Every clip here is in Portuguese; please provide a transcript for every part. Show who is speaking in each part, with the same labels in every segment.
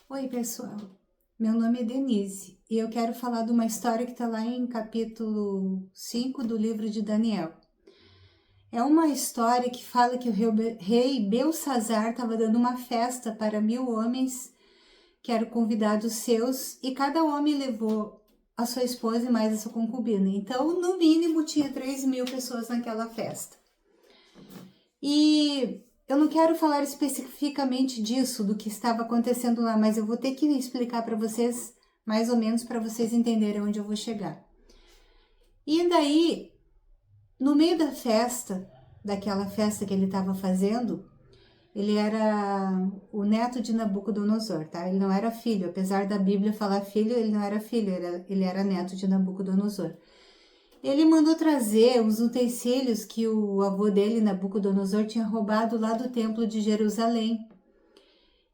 Speaker 1: Oi, pessoal. Meu nome é Denise e eu quero falar de uma história que está lá em capítulo 5 do livro de Daniel. É uma história que fala que o rei Belsazar estava dando uma festa para 1000 homens, que eram convidados seus, e cada homem levou a sua esposa e mais a sua concubina. Então, no mínimo, tinha 3.000 pessoas naquela festa. E eu não quero falar especificamente disso, do que estava acontecendo lá, mas eu vou ter que explicar para vocês, mais ou menos, para vocês entenderem onde eu vou chegar. E daí, no meio da festa, daquela festa que ele estava fazendo, ele era o neto de Nabucodonosor, tá? Ele não era filho, apesar da Bíblia falar filho, ele não era filho, ele era neto de Nabucodonosor. Ele mandou trazer os utensílios que o avô dele, Nabucodonosor, tinha roubado lá do templo de Jerusalém.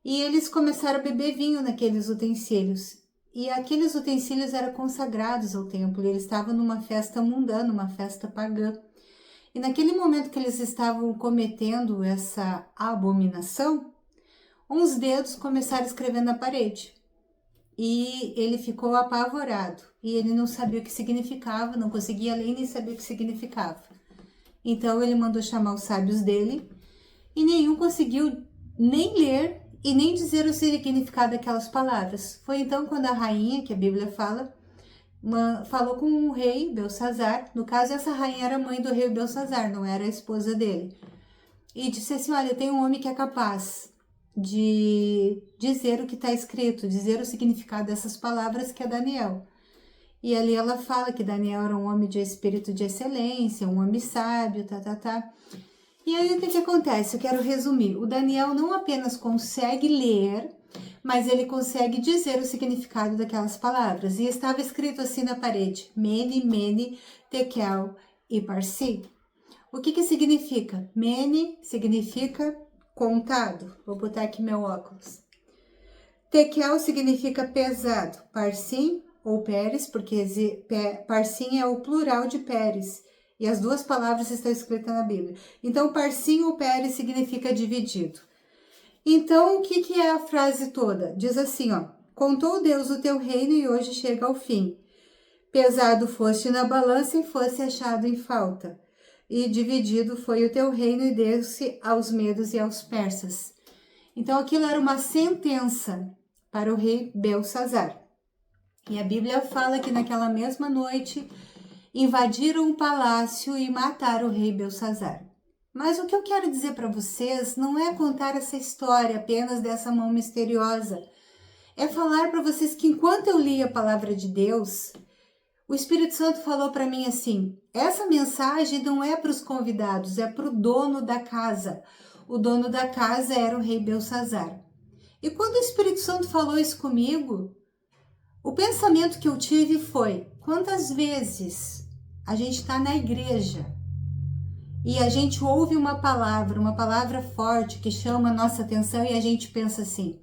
Speaker 1: E eles começaram a beber vinho naqueles utensílios. E aqueles utensílios eram consagrados ao templo. E eles estavam numa festa mundana, uma festa pagã. E naquele momento que eles estavam cometendo essa abominação, uns dedos começaram a escrever na parede. E ele ficou apavorado. E ele não sabia o que significava, não conseguia ler nem sabia o que significava. Então ele mandou chamar os sábios dele e nenhum conseguiu nem ler e nem dizer o significado daquelas palavras. Foi então quando a rainha, que a Bíblia fala, falou com o rei Belsazar. No caso, essa rainha era mãe do rei Belsazar, não era a esposa dele. E disse assim: olha, tem um homem que é capaz de dizer o que está escrito, dizer o significado dessas palavras, que é Daniel. E ali ela fala que Daniel era um homem de espírito de excelência, um homem sábio, E aí o que acontece? Eu quero resumir. O Daniel não apenas consegue ler, mas ele consegue dizer o significado daquelas palavras. E estava escrito assim na parede: Mene, Mene, Tekel e Parsi. O que significa? Mene significa contado. Vou botar aqui meu óculos. Tekel significa pesado. Parsim ou Pérez, porque Parsim é o plural de Pérez. E as duas palavras estão escritas na Bíblia. Então, Parsim ou Pérez significa dividido. Então, o que é a frase toda? Diz assim, ó: contou Deus o teu reino e hoje chega ao fim. Pesado foste na balança e fosse achado em falta. E dividido foi o teu reino e deu-se aos medos e aos persas. Então, aquilo era uma sentença para o rei Belsazar. E a Bíblia fala que naquela mesma noite invadiram o palácio e mataram o rei Belsazar. Mas o que eu quero dizer para vocês não é contar essa história apenas dessa mão misteriosa. É falar para vocês que enquanto eu li a palavra de Deus, o Espírito Santo falou para mim assim: essa mensagem não é para os convidados, é para o dono da casa. O dono da casa era o rei Belsazar. E quando o Espírito Santo falou isso comigo, o pensamento que eu tive foi: quantas vezes a gente está na igreja e a gente ouve uma palavra forte que chama a nossa atenção e a gente pensa assim: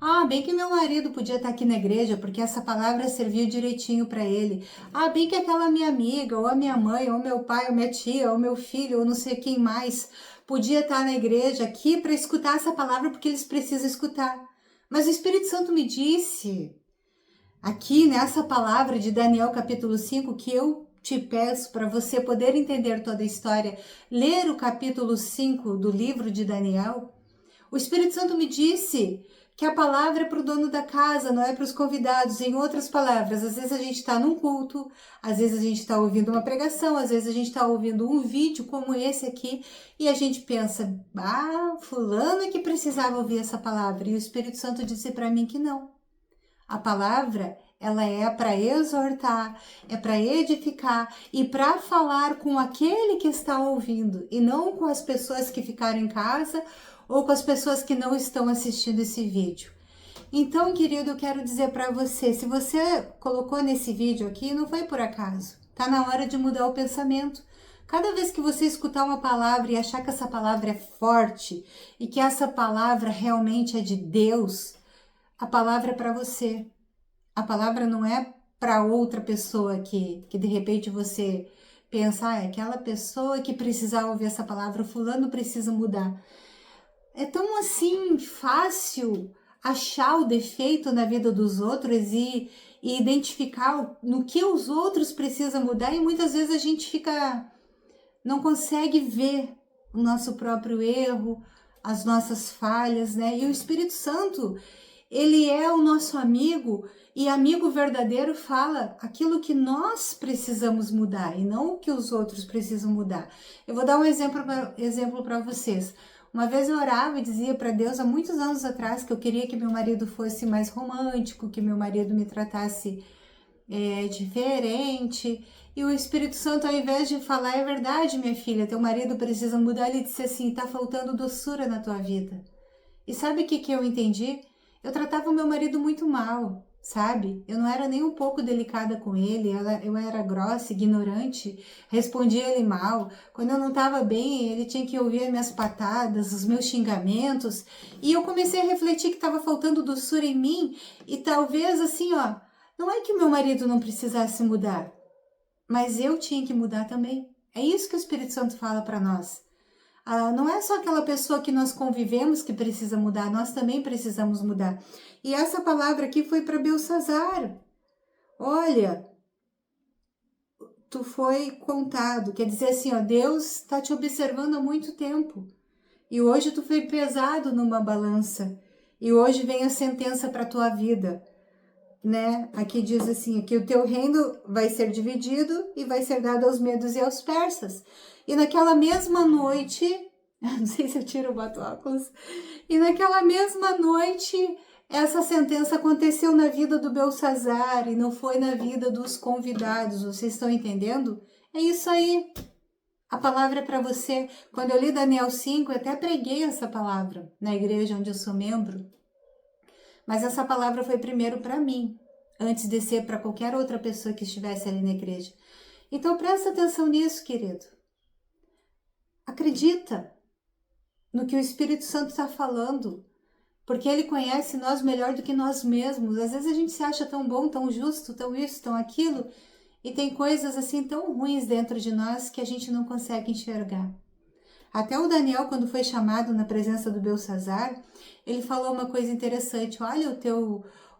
Speaker 1: ah, bem que meu marido podia estar aqui na igreja porque essa palavra serviu direitinho para ele. Ah, bem que aquela minha amiga, ou a minha mãe, ou meu pai, ou minha tia, ou meu filho, ou não sei quem mais, podia estar na igreja aqui para escutar essa palavra porque eles precisam escutar. Mas o Espírito Santo me disse, aqui nessa palavra de Daniel capítulo 5, que eu te peço para você poder entender toda a história, ler o capítulo 5 do livro de Daniel. O Espírito Santo me disse que a palavra é para o dono da casa, não é para os convidados. Em outras palavras, às vezes a gente está num culto, às vezes a gente está ouvindo uma pregação, às vezes a gente está ouvindo um vídeo como esse aqui e a gente pensa: ah, fulano é que precisava ouvir essa palavra. E o Espírito Santo disse para mim que não. A palavra, ela é para exortar, é para edificar e para falar com aquele que está ouvindo e não com as pessoas que ficaram em casa ou com as pessoas que não estão assistindo esse vídeo. Então, querido, eu quero dizer para você, se você colocou nesse vídeo aqui, não foi por acaso. Tá na hora de mudar o pensamento. Cada vez que você escutar uma palavra e achar que essa palavra é forte e que essa palavra realmente é de Deus, a palavra é para você. A palavra não é para outra pessoa que de repente você pensa: ah, é aquela pessoa que precisava ouvir essa palavra, o fulano precisa mudar. É tão assim fácil achar o defeito na vida dos outros e identificar no que os outros precisam mudar, e muitas vezes a gente não consegue ver o nosso próprio erro, as nossas falhas, né? E o Espírito Santo, ele é o nosso amigo, e amigo verdadeiro fala aquilo que nós precisamos mudar e não o que os outros precisam mudar. Eu vou dar um exemplo para vocês. Uma vez eu orava e dizia para Deus, há muitos anos atrás, que eu queria que meu marido fosse mais romântico, que meu marido me tratasse diferente. E o Espírito Santo, ao invés de falar, é verdade, minha filha, teu marido precisa mudar, ele disse assim, tá faltando doçura na tua vida. E sabe o que eu entendi? Eu tratava o meu marido muito mal, sabe? Eu não era nem um pouco delicada com ele, eu era grossa, ignorante, respondia ele mal. Quando eu não estava bem, ele tinha que ouvir as minhas patadas, os meus xingamentos. E eu comecei a refletir que estava faltando doçura em mim e talvez assim, ó, não é que o meu marido não precisasse mudar, mas eu tinha que mudar também. É isso que o Espírito Santo fala para nós. Não é só aquela pessoa que nós convivemos que precisa mudar, nós também precisamos mudar. E essa palavra aqui foi para Belsazar. Olha, tu foi contado, quer dizer assim, ó, Deus está te observando há muito tempo. E hoje tu foi pesado numa balança. E hoje vem a sentença para a tua vida. Né? Aqui diz assim, que o teu reino vai ser dividido e vai ser dado aos medos e aos persas. E naquela mesma noite, não sei se eu tiro ou boto óculos, e naquela mesma noite, essa sentença aconteceu na vida do Belsazar e não foi na vida dos convidados, vocês estão entendendo? É isso aí, a palavra é para você. Quando eu li Daniel 5, eu até preguei essa palavra na igreja onde eu sou membro, mas essa palavra foi primeiro para mim, antes de ser para qualquer outra pessoa que estivesse ali na igreja. Então presta atenção nisso, querido. Acredita no que o Espírito Santo está falando, porque ele conhece nós melhor do que nós mesmos. Às vezes a gente se acha tão bom, tão justo, tão isso, tão aquilo, e tem coisas assim tão ruins dentro de nós que a gente não consegue enxergar. Até o Daniel, quando foi chamado na presença do Belsazar, ele falou uma coisa interessante. Olha,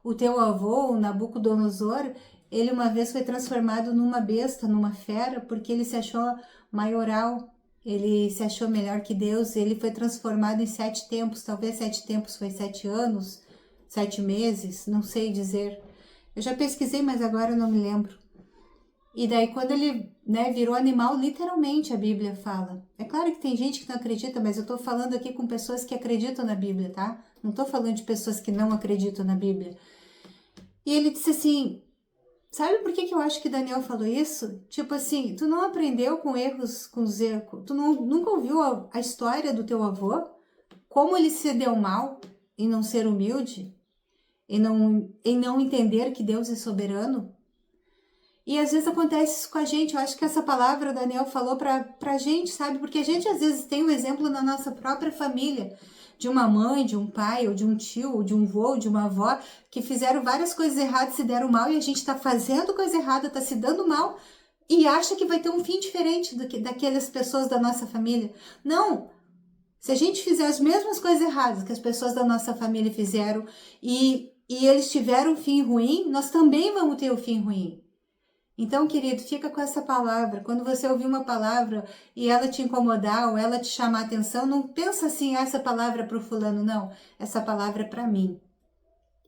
Speaker 1: o teu avô, o Nabucodonosor, ele uma vez foi transformado numa besta, numa fera, porque ele se achou maioral, ele se achou melhor que Deus, ele foi transformado em 7 tempos, talvez 7 tempos foi 7 anos, 7 meses, não sei dizer. Eu já pesquisei, mas agora eu não me lembro. E daí quando ele, né, virou animal, literalmente a Bíblia fala. É claro que tem gente que não acredita, mas eu tô falando aqui com pessoas que acreditam na Bíblia, tá? Não tô falando de pessoas que não acreditam na Bíblia. E ele disse assim, sabe por que eu acho que Daniel falou isso? Tipo assim, tu não aprendeu com erros, com os erros, tu nunca ouviu a história do teu avô? Como ele se deu mal em não ser humilde? Em não entender que Deus é soberano? E às vezes acontece isso com a gente. Eu acho que essa palavra o Daniel falou pra gente, sabe? Porque a gente às vezes tem um exemplo na nossa própria família, de uma mãe, de um pai, ou de um tio, ou de um vô, ou de uma avó, que fizeram várias coisas erradas, se deram mal, e a gente tá fazendo coisa errada, tá se dando mal, e acha que vai ter um fim diferente daquelas pessoas da nossa família. Não! Se a gente fizer as mesmas coisas erradas que as pessoas da nossa família fizeram, e eles tiveram um fim ruim, nós também vamos ter um fim ruim. Então, querido, fica com essa palavra. Quando você ouvir uma palavra e ela te incomodar ou ela te chamar a atenção, não pensa assim, essa palavra é para o fulano, não. Essa palavra é para mim.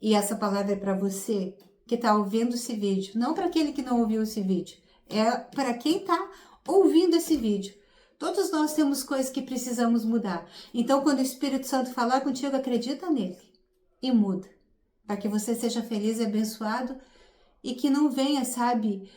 Speaker 1: E essa palavra é para você que está ouvindo esse vídeo. Não para aquele que não ouviu esse vídeo. É para quem está ouvindo esse vídeo. Todos nós temos coisas que precisamos mudar. Então, quando o Espírito Santo falar contigo, acredita nele e muda. Para que você seja feliz e abençoado. E que não venha, sabe,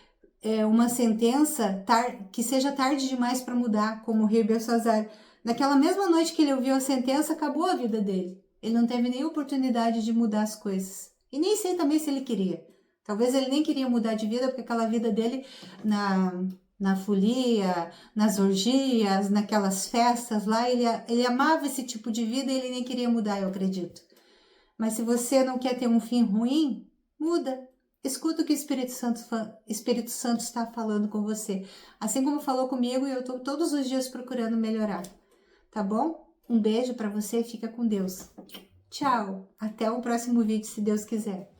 Speaker 1: uma sentença que seja tarde demais para mudar, como o rei Belsazar. Naquela mesma noite que ele ouviu a sentença, acabou a vida dele. Ele não teve nem oportunidade de mudar as coisas. E nem sei também se ele queria. Talvez ele nem queria mudar de vida, porque aquela vida dele na folia, nas orgias, naquelas festas lá, ele amava esse tipo de vida e ele nem queria mudar, eu acredito. Mas se você não quer ter um fim ruim, muda. Escuta o que o Espírito Santo está falando com você. Assim como falou comigo, eu estou todos os dias procurando melhorar. Tá bom? Um beijo para você e fica com Deus. Tchau! Até o próximo vídeo, se Deus quiser.